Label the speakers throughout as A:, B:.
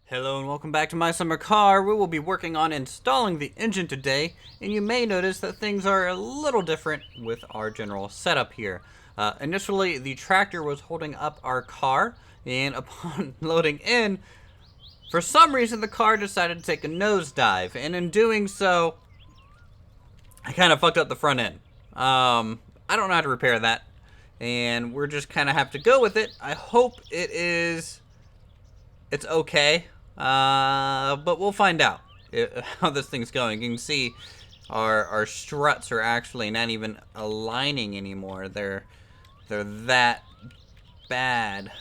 A: Hello and welcome back to My Summer Car. We will be working on installing the engine today, and you may notice that things are a little different with our general setup here. Initially, the tractor was holding up our car, and upon loading in, for some reason the car decided to take a nosedive, and in doing so, I kind of fucked up the front end. I don't know how to repair that, and we're just kind of have to go with it. I hope it's okay. But we'll find out how this thing's going. You can see our struts are actually not even aligning anymore. They're that bad.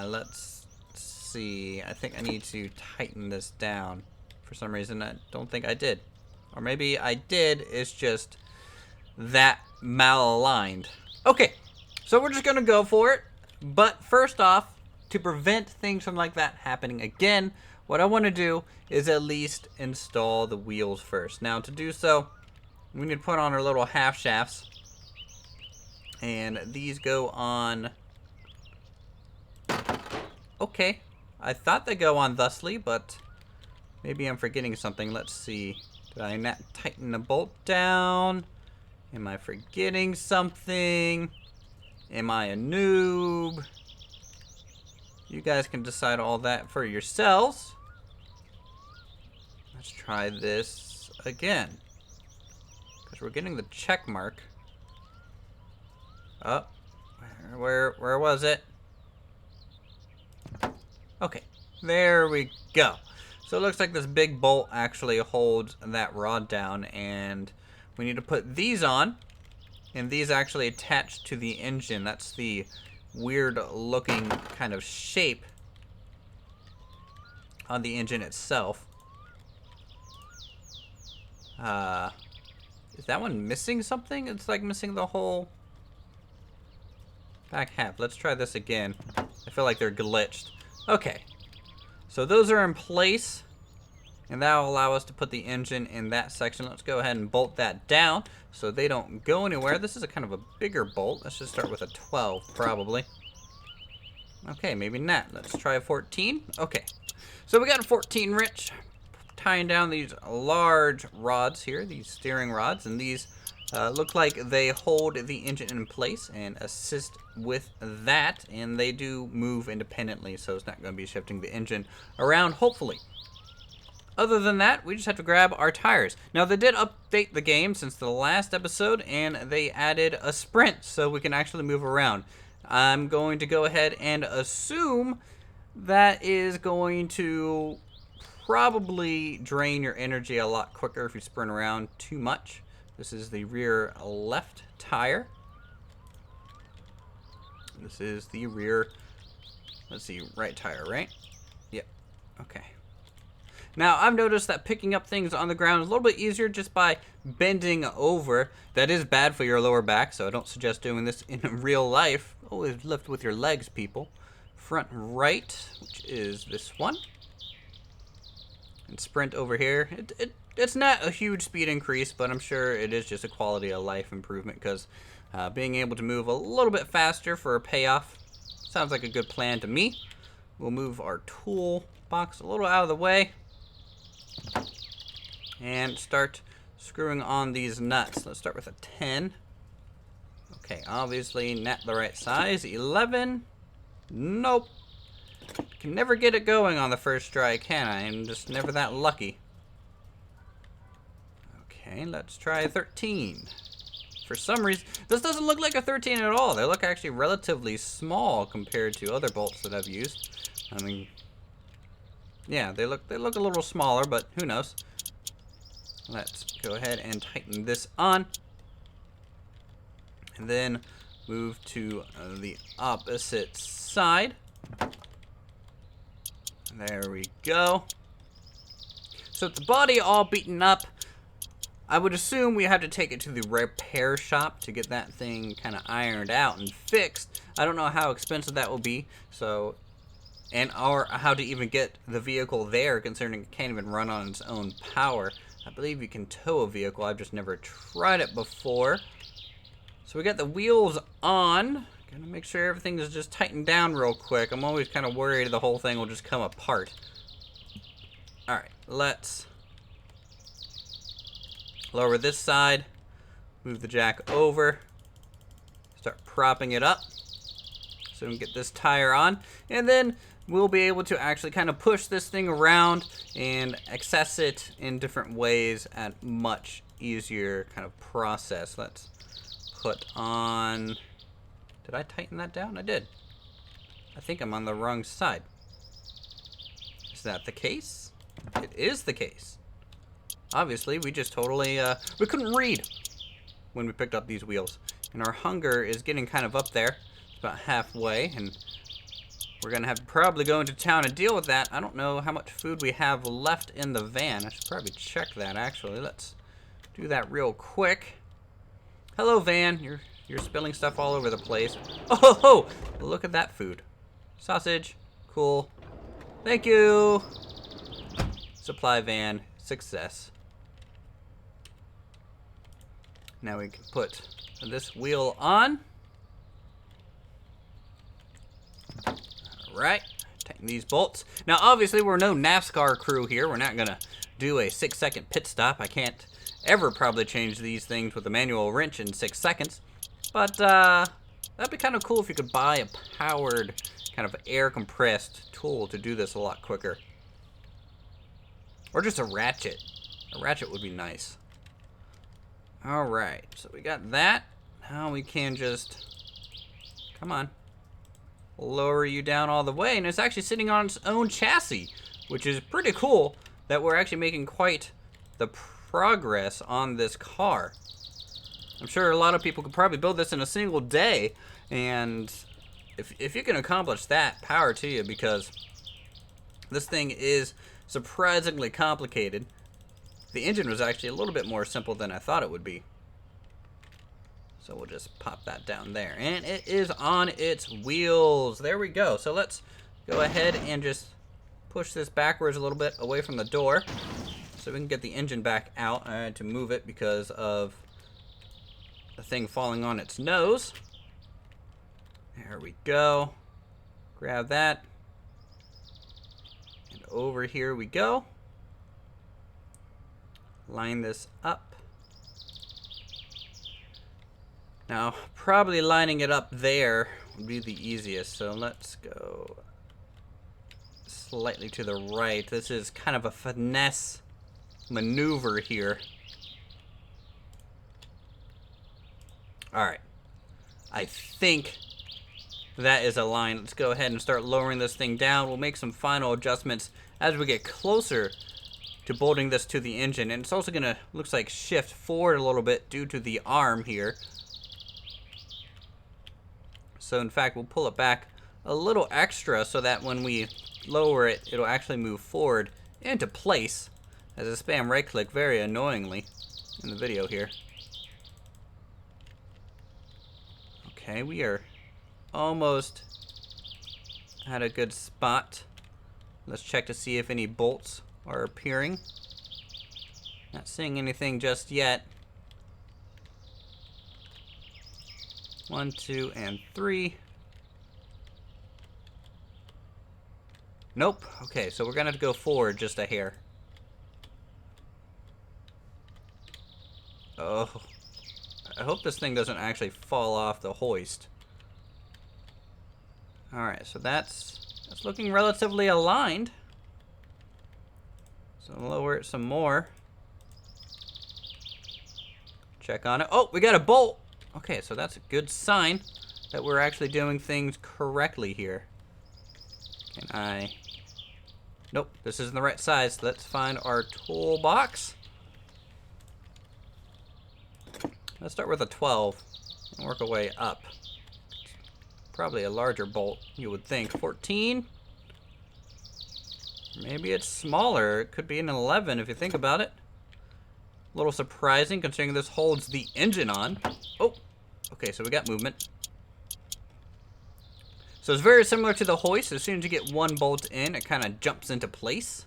A: Let's see. I think I need to tighten this down. For some reason, I don't think I did. Or maybe I did. It's just that malaligned. Okay, so we're just gonna go for it. But first off, to prevent things from like that happening again, what I want to do is at least install the wheels first. Now, to do so, we need to put on our little half shafts. And these go on... Okay, I thought they go on thusly, but maybe I'm forgetting something. Let's see. Did I not tighten the bolt down? Am I forgetting something? Am I a noob? You guys can decide all that for yourselves. Let's try this again. Because we're getting the check mark. Oh, where was it? Okay, there we go. So it looks like this big bolt actually holds that rod down, and we need to put these on. And these actually attach to the engine. That's the weird looking kind of shape on the engine itself. Is that one missing something? It's like missing the whole back half. Let's try this again. I feel like they're glitched. Okay, so those are in place, and that will allow us to put the engine in that section. Let's go ahead and bolt that down so they don't go anywhere. This is a kind of a bigger bolt. Let's just start with a 12, probably. Okay, maybe not. Let's try a 14. Okay, so we got a 14 wrench tying down these large rods here, these steering rods, and these look like they hold the engine in place and assist with that, and they do move independently, so it's not going to be shifting the engine around, hopefully. Other than that, we just have to grab our tires. Now, they did update the game since the last episode, and they added a sprint, so we can actually move around. I'm going to go ahead and assume that is going to probably drain your energy a lot quicker if you sprint around too much. This is the rear left tire. This is the rear, let's see, right tire, right? Yep, okay. Now, I've noticed that picking up things on the ground is a little bit easier just by bending over. That is bad for your lower back, so I don't suggest doing this in real life. Always lift with your legs, people. Front right, which is this one. And sprint over here. It's not a huge speed increase, but I'm sure it is just a quality of life improvement, because being able to move a little bit faster for a payoff sounds like a good plan to me. We'll move our tool box a little out of the way and start screwing on these nuts. Let's start with a 10. Okay, obviously not the right size. 11. Nope. Can never get it going on the first try, can I? I'm just never that lucky. Okay, let's try 13. For some reason, this doesn't look like a 13 at all. They look actually relatively small compared to other bolts that I've used. I mean, yeah, they look a little smaller, but who knows? Let's go ahead and tighten this on. And then move to the opposite side. There we go. So with the body all beaten up, I would assume we have to take it to the repair shop to get that thing kind of ironed out and fixed. I don't know how expensive that will be, so, or how to even get the vehicle there, considering it can't even run on its own power. I believe you can tow a vehicle. I've just never tried it before. So we got the wheels on. Gotta make sure everything is just tightened down real quick. I'm always kind of worried the whole thing will just come apart. Alright, let's lower this side. Move the jack over. Start propping it up. So we can get this tire on. And then we'll be able to actually kind of push this thing around and access it in different ways at much easier kind of process. Let's put on... Did I tighten that down? I did. I think I'm on the wrong side. Is that the case? It is the case. Obviously, we just totally, we couldn't read when we picked up these wheels. And our hunger is getting kind of up there. It's about halfway, and we're gonna have to probably go into town and deal with that. I don't know how much food we have left in the van. I should probably check that, actually. Let's do that real quick. Hello, van. You're spilling stuff all over the place. Oh, look at that food. Sausage. Cool. Thank you. Supply van. Success. Now we can put this wheel on. Alright. Tighten these bolts. Now, obviously, we're no NASCAR crew here. We're not going to do a 6-second pit stop. I can't ever probably change these things with a manual wrench in 6 seconds. But that'd be kind of cool if you could buy a powered, kind of air-compressed tool to do this a lot quicker. Or just a ratchet. A ratchet would be nice. Alright, so we got that. Now we can just... Come on. Lower you down all the way. And it's actually sitting on its own chassis, which is pretty cool that we're actually making quite the progress on this car. I'm sure a lot of people could probably build this in a single day, and if you can accomplish that, power to you, because this thing is surprisingly complicated. The engine was actually a little bit more simple than I thought it would be. So we'll just pop that down there, and it is on its wheels. There we go. So let's go ahead and just push this backwards a little bit away from the door so we can get the engine back out. I had to move it because of the thing falling on its nose. There we go. Grab that. And over here we go. Line this up. Now, probably lining it up there would be the easiest. So let's go slightly to the right. This is kind of a finesse maneuver here. Alright, I think that is a line. Let's go ahead and start lowering this thing down. We'll make some final adjustments as we get closer to bolting this to the engine. And it's also going to, looks like, shift forward a little bit due to the arm here. So in fact, we'll pull it back a little extra so that when we lower it, it'll actually move forward into place. As I spam right click very annoyingly in the video here. Okay, we are almost at a good spot. Let's check to see if any bolts are appearing. Not seeing anything just yet. 1, 2, and 3. Nope. Okay, so we're gonna have to go forward just a hair. Oh. I hope this thing doesn't actually fall off the hoist. Alright, so that's looking relatively aligned. So lower it some more. Check on it. Oh, we got a bolt! Okay, so that's a good sign that we're actually doing things correctly here. Can I... Nope, this isn't the right size. Let's find our toolbox. Let's start with a 12 and work our way up. Probably a larger bolt, you would think. 14? Maybe it's smaller. It could be an 11 if you think about it. A little surprising considering this holds the engine on. Oh, okay, so we got movement. So it's very similar to the hoist. As soon as you get one bolt in, it kind of jumps into place.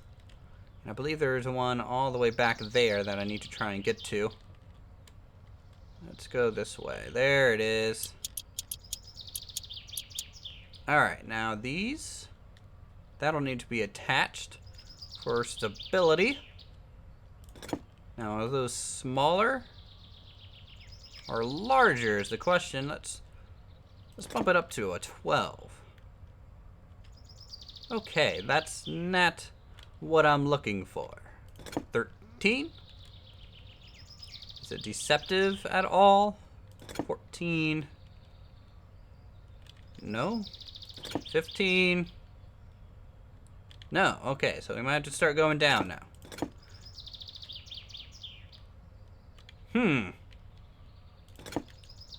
A: And I believe there's one all the way back there that I need to try and get to. Let's go this way. There it is. Alright, now these, that'll need to be attached for stability. Now, are those smaller or larger is the question. Let's bump it up to a 12. Okay, that's not what I'm looking for. 13? Is it deceptive at all? 14. No. 15. No. Okay, so we might have to start going down now.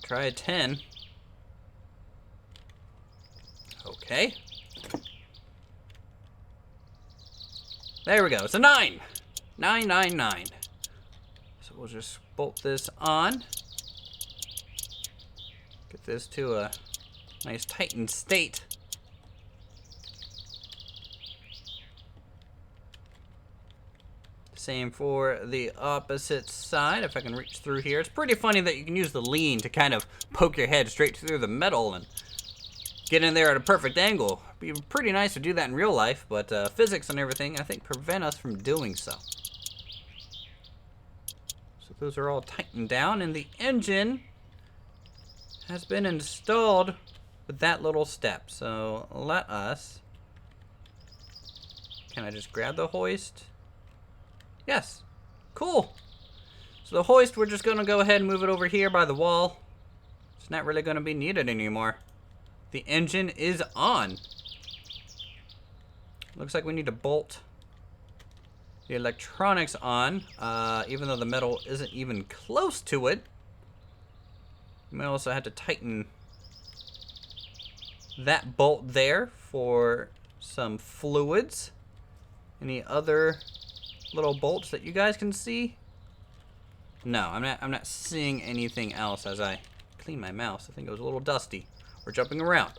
A: Try a 10. Okay. There we go. It's a 9. 9, 9, 9. So we'll just bolt this on. Get this to a nice tightened state. Same for the opposite side, if I can reach through here. It's pretty funny that you can use the lean to kind of poke your head straight through the metal and get in there at a perfect angle. It'd be pretty nice to do that in real life, but physics and everything, I think, prevent us from doing so. So those are all tightened down, and the engine has been installed with that little step. So let us... Can I just grab the hoist? Yes. Cool. So the hoist, we're just going to go ahead and move it over here by the wall. It's not really going to be needed anymore. The engine is on. Looks like we need to bolt the electronics on, even though the metal isn't even close to it. We may also have to tighten that bolt there for some fluids. Any other little bolts that you guys can see? No, I'm not seeing anything else as I clean my mouse. I think it was a little dusty. We're jumping around.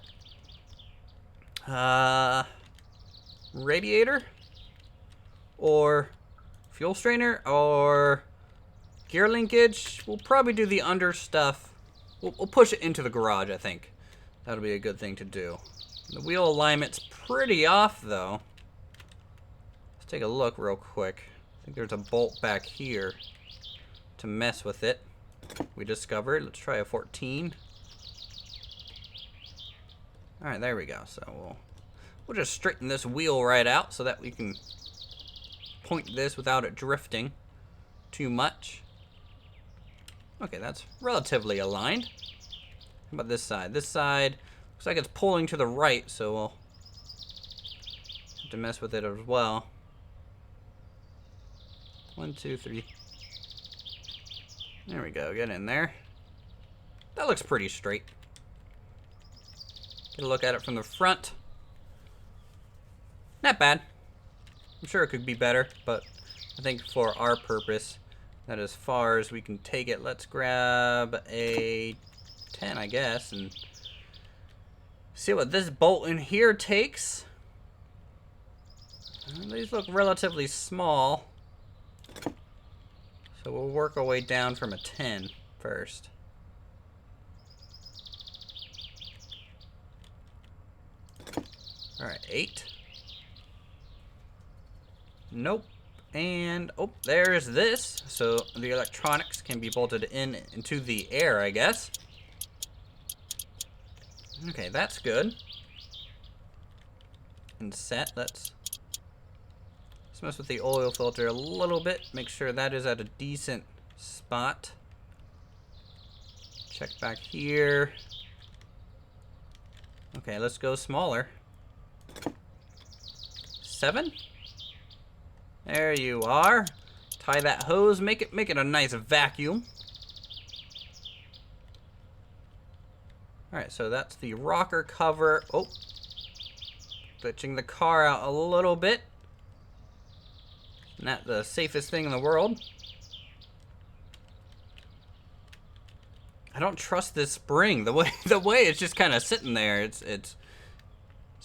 A: Radiator or fuel strainer or gear linkage. We'll probably do the under stuff. We'll push it into the garage, I think. That'll be a good thing to do. The wheel alignment's pretty off, though. Let's take a look real quick. I think there's a bolt back here to mess with it. We discovered. Let's try a 14. Alright, there we go. So we'll just straighten this wheel right out so that we can point this without it drifting too much. Okay, that's relatively aligned. How about this side? This side looks like it's pulling to the right, so we'll have to mess with it as well. 1, 2, 3. There we go. Get in there. That looks pretty straight. Get a look at it from the front. Not bad. I'm sure it could be better, but I think for our purpose, that as far as we can take it. Let's grab a 10, I guess, and see what this bolt in here takes. These look relatively small, so we'll work our way down from a 10 first. Alright, 8. Nope. And, oh, there's this. So the electronics can be bolted into the air, I guess. Okay, that's good. And set. Let's mess with the oil filter a little bit. Make sure that is at a decent spot. Check back here. Okay, let's go smaller. 7. There you are. Tie that hose. Make it a nice vacuum. All right, so that's the rocker cover. Oh, glitching the car out a little bit. Not the safest thing in the world. I don't trust this spring. The way it's just kind of sitting there. It's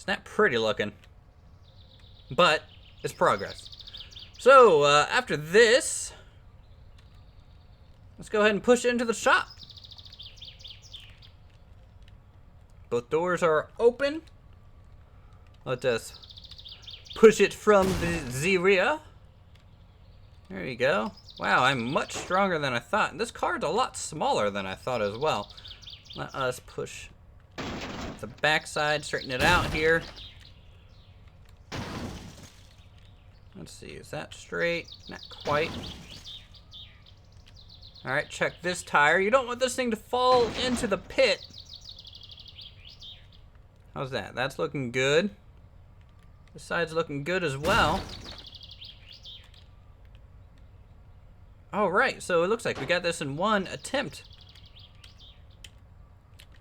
A: not pretty looking, but it's progress. So after this, let's go ahead and push it into the shop. Both doors are open. Let us push it from the rear. There you go. Wow, I'm much stronger than I thought. And this car's a lot smaller than I thought as well. Let us push the backside, straighten it out here. Let's see, is that straight? Not quite. Alright, check this tire. You don't want this thing to fall into the pit. How's that? That's looking good. This side's looking good as well. Alright, so it looks like we got this in one attempt.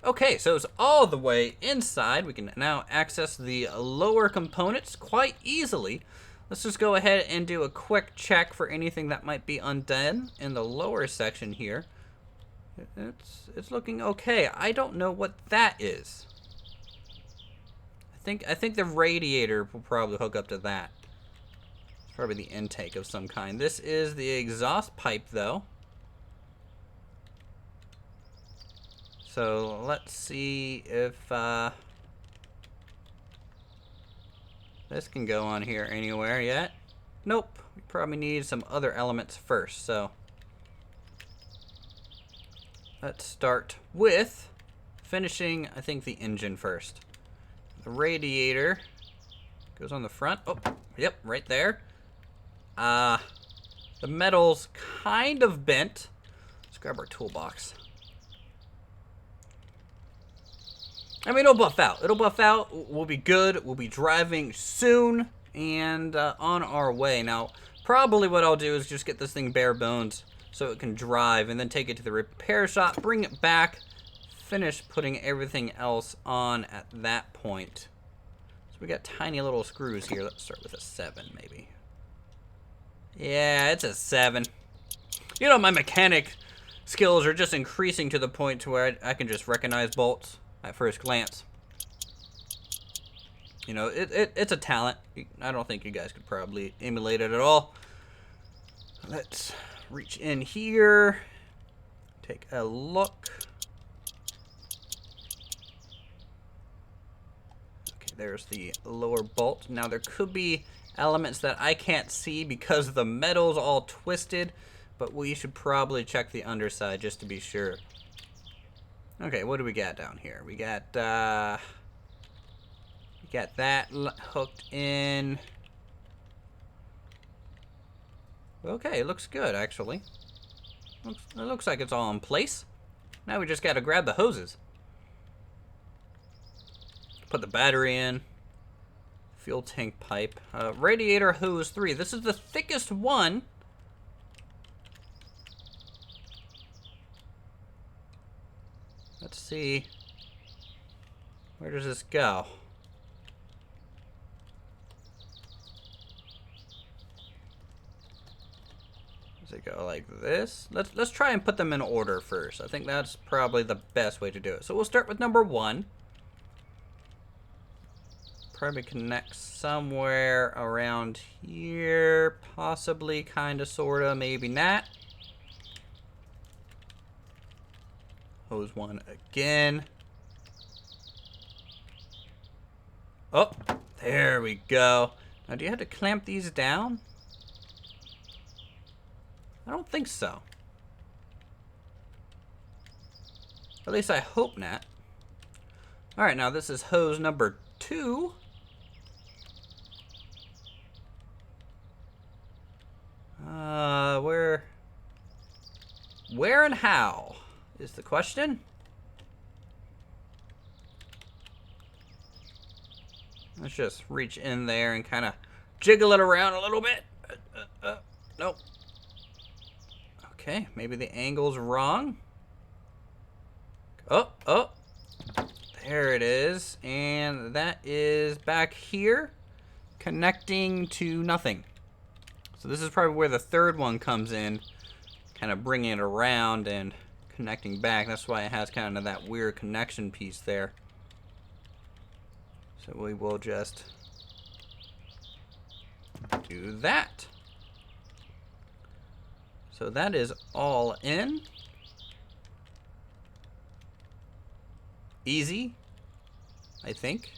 A: Okay, so it's all the way inside. We can now access the lower components quite easily. Let's just go ahead and do a quick check for anything that might be undone in the lower section here. It's looking okay. I don't know what that is. I think the radiator will probably hook up to that. It's probably the intake of some kind. This is the exhaust pipe, though. So let's see if this can go on here anywhere yet. Nope. We probably need some other elements first. So let's start with finishing, I think, the engine first. The radiator goes on the front. Oh, yep, right there. The metal's kind of bent. Let's grab our toolbox. I mean, it'll buff out. It'll buff out. We'll be good. We'll be driving soon and on our way. Now, probably what I'll do is just get this thing bare bones so it can drive and then take it to the repair shop, bring it back, finish putting everything else on at that point. So we got tiny little screws here. Let's start with a 7 maybe. Yeah, it's a 7. You know, my mechanic skills are just increasing to the point to where I can just recognize bolts at first glance. You know, it's a talent. I don't think you guys could probably emulate it at all. Let's reach in here, take a look. Okay, there's the lower bolt. Now there could be elements that I can't see because the metal's all twisted, but we should probably check the underside just to be sure. Okay, what do we got down here? We got that hooked in. Okay, it looks good, actually. It looks like it's all in place. Now we just gotta grab the hoses. Put the battery in. Fuel tank pipe. Radiator hose 3. This is the thickest one. Let's see. Where does this go? Does it go like this? Let's try and put them in order first. I think that's probably the best way to do it. So we'll start with number 1. Probably connect somewhere around here, possibly, kinda, sorta, maybe not. Hose 1 again. Oh, there we go. Now, do you have to clamp these down? I don't think so. At least I hope not. All right, now this is hose number 2. Where and how is the question. Let's just reach in there and kind of jiggle it around a little bit. Nope. Okay, maybe the angle's wrong. Oh. There it is. And that is back here, connecting to nothing. So this is probably where the third one comes in, kind of bringing it around and connecting back. That's why it has kind of that weird connection piece there. So we will just do that. So that is all in. Easy, I think.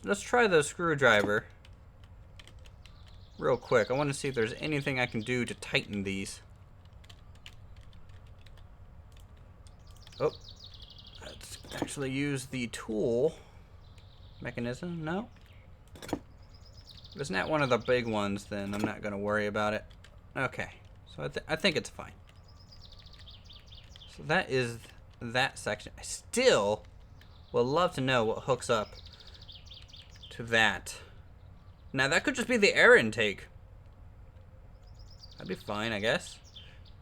A: Let's try the screwdriver. real quick. I want to see if there's anything I can do to tighten these. Oh, let's actually use the tool mechanism. No? If it's not one of the big ones, then I'm not going to worry about it. Okay, so I think it's fine. So that is that section. I still would love to know what hooks up to that. Now that could just be the air intake. That'd be fine, I guess.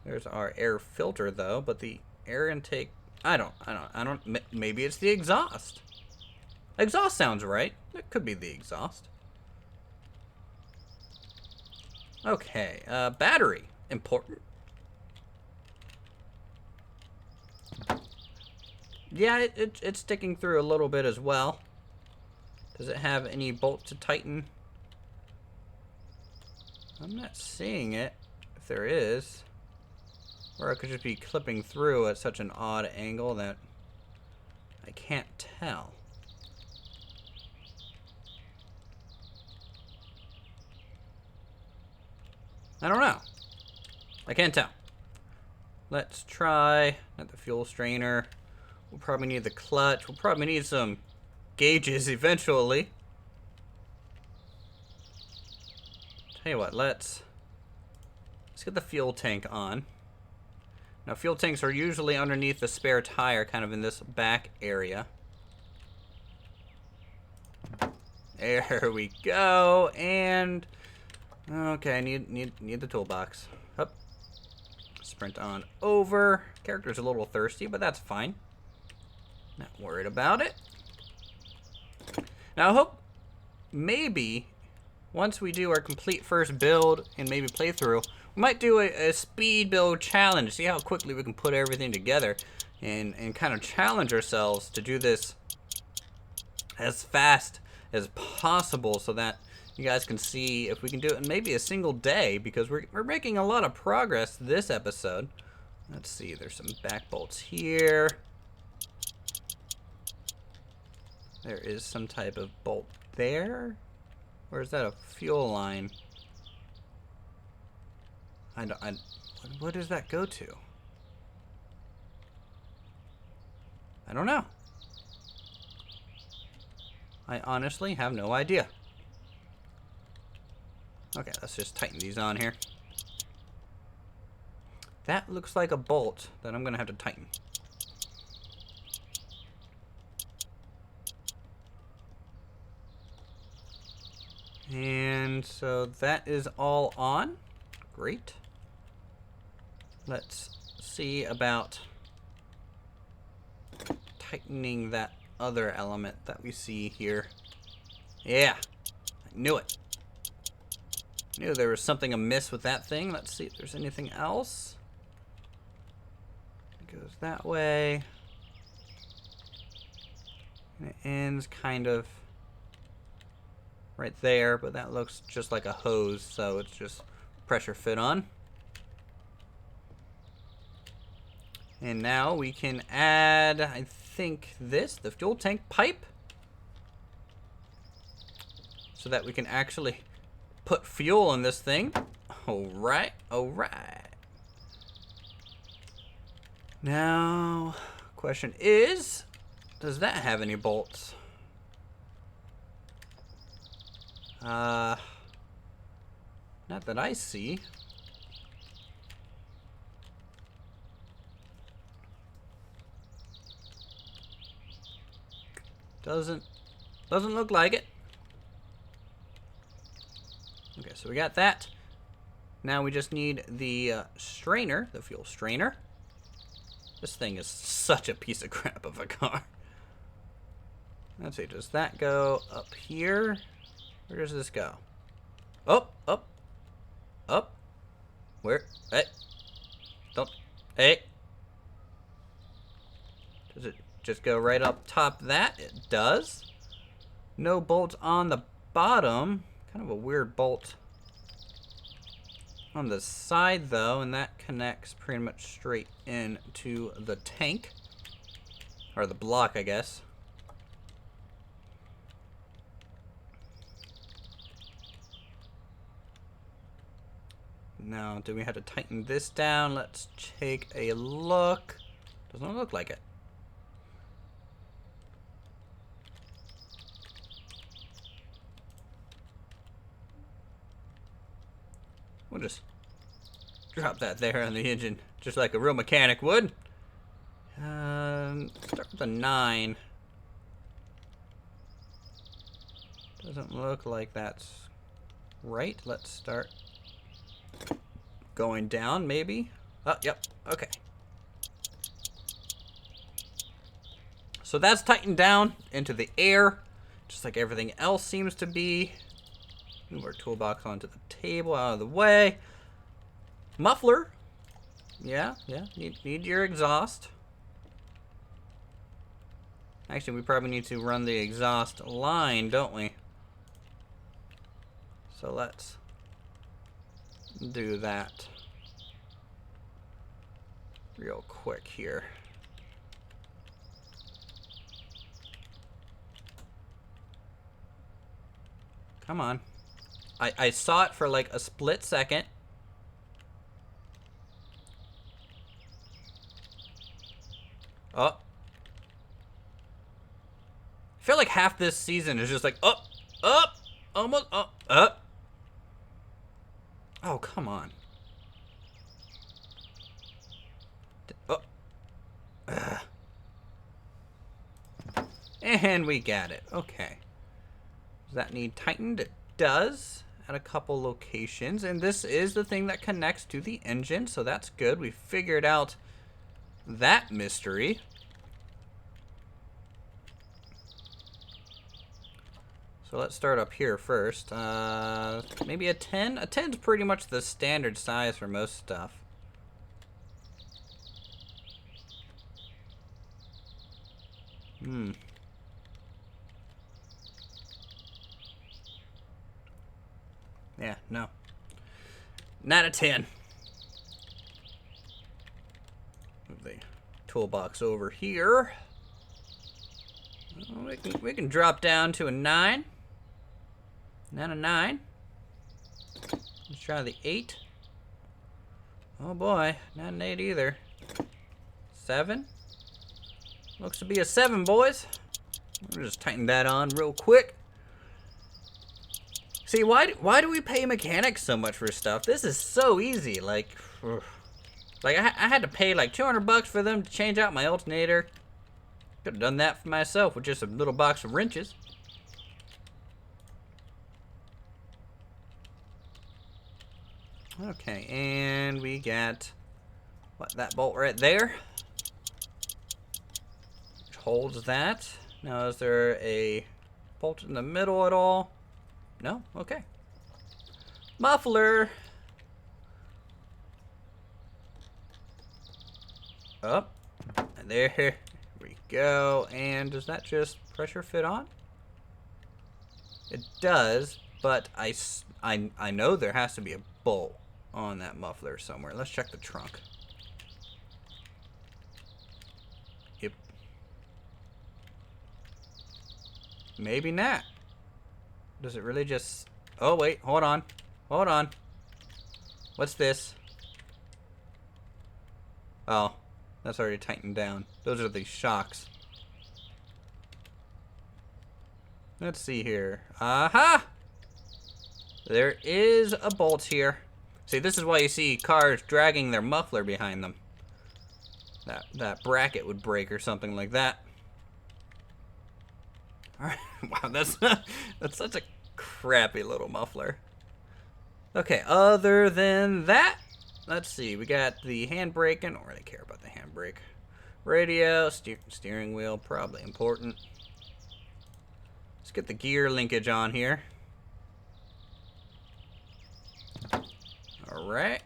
A: There's our air filter though, but the air intake, I don't, maybe it's the exhaust. Exhaust sounds right. It could be the exhaust. Okay, battery, important. Yeah, it's sticking through a little bit as well. Does it have any bolts to tighten? I'm not seeing it, if there is. Or it could just be clipping through at such an odd angle that I can't tell. I don't know. I can't tell. Let's try, not the fuel strainer. We'll probably need the clutch. We'll probably need some gauges eventually. Tell you what, let's get the fuel tank on. Now, fuel tanks are usually underneath the spare tire, kind of in this back area. There we go, and okay, I need the toolbox. Up, sprint on over. Character's a little thirsty, but that's fine. Not worried about it. Now, I hope maybe once we do our complete first build and maybe playthrough, we might do a speed build challenge. See how quickly we can put everything together and kind of challenge ourselves to do this as fast as possible so that you guys can see if we can do it in maybe a single day, because we're making a lot of progress this episode. Let's see, there's some back bolts here. There is some type of bolt there. Or is that a fuel line? What does that go to? I don't know. I honestly have no idea. Okay, let's just tighten these on here. That looks like a bolt that I'm gonna have to tighten. And so that is all on. Great. Let's see about tightening that other element that we see here. Yeah, I knew it. Knew there was something amiss with that thing. Let's see if there's anything else. It goes that way. And it ends kind of right there, but that looks just like a hose, so it's just pressure fit on. And now we can add, I think, the fuel tank pipe, so that we can actually put fuel in this thing. Alright, alright. Now, question is, does that have any bolts? Not that I see. Doesn't look like it. Okay, so we got that. Now we just need the strainer, the fuel strainer. This thing is such a piece of crap of a car. Let's see, does that go up here? Where does this go? Up, up, up. Where? Hey. Don't. Hey. Does it just go right up top that? It does. No bolts on the bottom. Kind of a weird bolt on the side though, and that connects pretty much straight into the tank. Or the block, I guess. Now, do we have to tighten this down? Let's take a look. Doesn't look like it. We'll just drop that there on the engine, just like a real mechanic would. Start with a 9. Doesn't look like that's right. Let's start going down, maybe. Oh, yep. Okay. So that's tightened down into the air, just like everything else seems to be. Move our toolbox onto the table, out of the way. Muffler. Yeah. Need your exhaust. Actually, we probably need to run the exhaust line, don't we? So let's do that real quick here. Come on. I saw it for like a split second. Oh. I feel like half this season is just like up, almost up. Oh, come on. Oh. And we got it. Okay. Does that need tightened? It does at a couple locations. And this is the thing that connects to the engine, so that's good. We figured out that mystery. So let's start up here first. Maybe a 10? A 10's pretty much the standard size for most stuff. Yeah, no. Not a 10. Move the toolbox over here. We can drop down to a 9. Not a 9. Let's try the 8. Oh boy, not an 8 either. 7. Looks to be a 7, boys. We'll just tighten that on real quick. See, why do we pay mechanics so much for stuff? This is so easy. Like I had to pay like $200 for them to change out my alternator. Could have done that for myself with just a little box of wrenches. Okay, and we got that bolt right there, which holds that. Now, is there a bolt in the middle at all? No? Okay. Muffler. Up. And there we go. And does that just pressure fit on? It does, but I know there has to be a bolt on that muffler somewhere. Let's check the trunk. Yep. Maybe not. Does it really just... Oh, wait. Hold on. Hold on. What's this? Oh, that's already tightened down. Those are the shocks. Let's see here. Aha! There is a bolt here. See, this is why you see cars dragging their muffler behind them. That bracket would break or something like that. Alright, wow, that's such a crappy little muffler. Okay, other than that, let's see. We got the handbrake, and I don't really care about the handbrake. Radio, steering wheel, probably important. Let's get the gear linkage on here. Alright.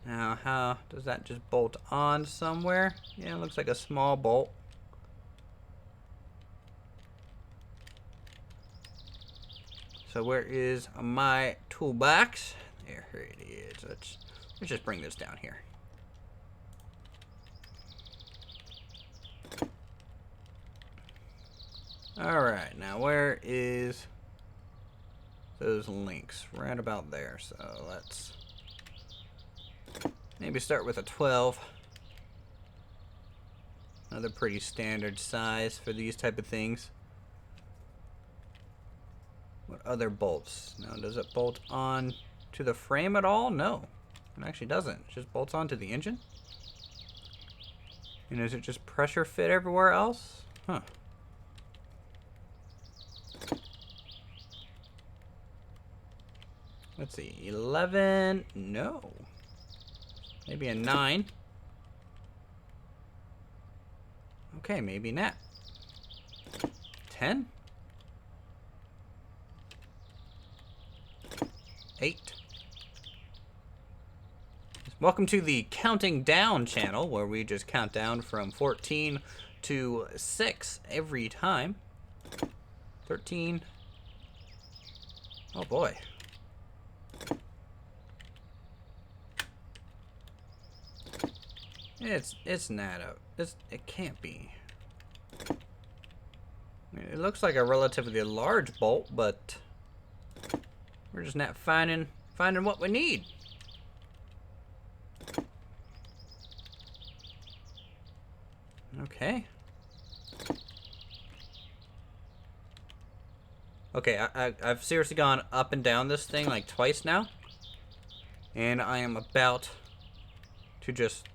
A: Now, how does that just bolt on somewhere? Yeah, it looks like a small bolt. So where is my toolbox? There it is. Let's just bring this down here. Alright, now where is those links right about there. So let's maybe start with a 12. Another pretty standard size for these type of things. What other bolts? Now, does it bolt on to the frame at all? No, it actually doesn't. It just bolts onto the engine. And is it just pressure fit everywhere else? Huh. Let's see, 11, no. Maybe a 9. Okay, maybe not. 10? 8. Welcome to the Counting Down channel, where we just count down from 14 to 6 every time. 13. Oh boy. It's not a, it can't be. I mean, it looks like a relatively large bolt, but we're just not finding what we need. Okay. Okay, I've seriously gone up and down this thing like twice now, and I am about to just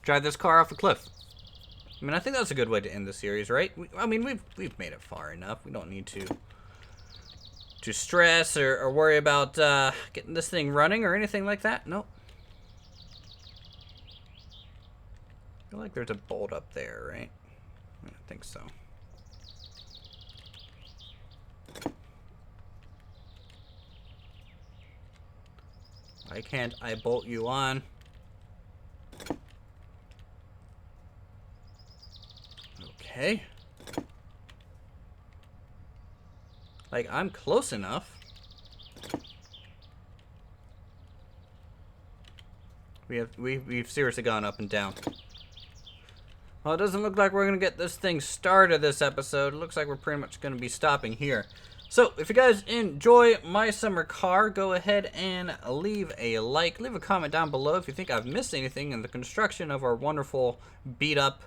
A: drive this car off a cliff. I mean, I think that's a good way to end the series, right? I mean, we've made it far enough. We don't need to stress or worry about getting this thing running or anything like that. Nope. I feel like there's a bolt up there, right? I think so. Why can't I bolt you on? Okay. Like, I'm close enough. We've seriously gone up and down. Well, it doesn't look like we're gonna get this thing started this episode. It looks like we're pretty much gonna be stopping here. So, if you guys enjoy my summer car, go ahead and leave a like. Leave a comment down below if you think I've missed anything in the construction of our wonderful, beat-up,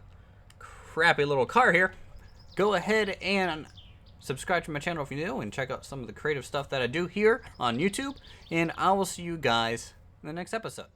A: crappy little car here. Go ahead and subscribe to my channel if you're new, and check out some of the creative stuff that I do here on YouTube. And I will see you guys in the next episode.